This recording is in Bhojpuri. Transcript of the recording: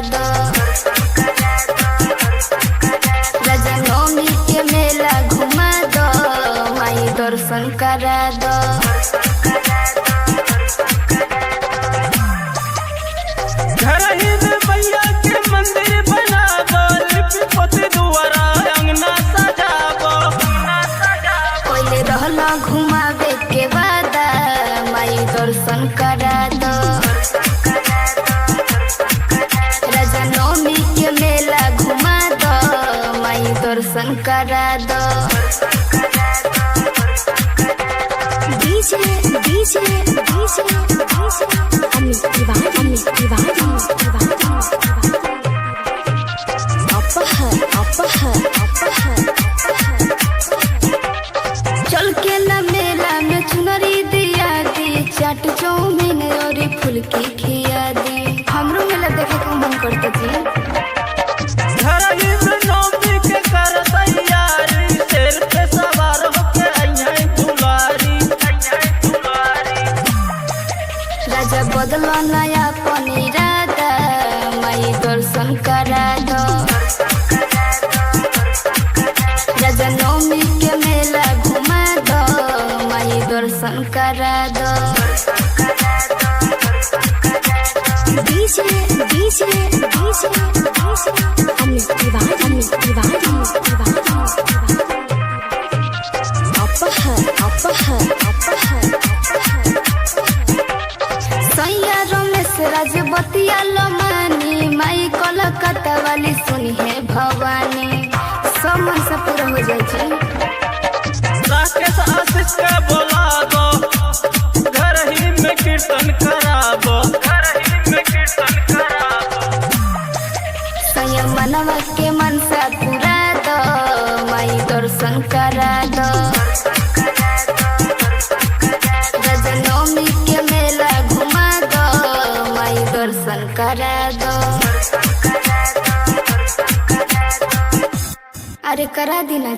दो। राजनवमी के मेला घुमा दो, माई दर्शन करा दो। घर ही में मैया के मंदिर बना दो, लिपि पोती दुआरा अंगना सजा दो। पहले रहला घुमावे के वादा, माई दर्शन करा दो। राजनवमी के मेला घुमा दो, माई दर्शन करा दो। डीजे अमित तिवारी अपहर चल के न मेला में चुनरी दिया दी, चाट चौमिन और फुलकी खिया दी। हमरो मेला देखे को मन करता जी। घर ही में नौमी के कर तैयारी, शेर पे सवार होके अइहे दुलारी। राजा बदलो नया इरादा, माई दर्शन करा दो। राजनवमी के मेला घुमा दो, माई दर्शन करा दो। डीजे अमित तिवारी अपहर सैया रमेश राजबतिया लमानी, माई कलकत्ता वाली सुनी है भवानी। सब मन से पूरा हो जाए जी। राकेश आशीष के बोला दो, घर ही में कीर्तन कराबो। सैया मनवा के मनसा पूरा दो, माई दर्शन करा दो। राजनवमी के मेला घुमा दो, माई दर्शन करा दो। अरे करा देना।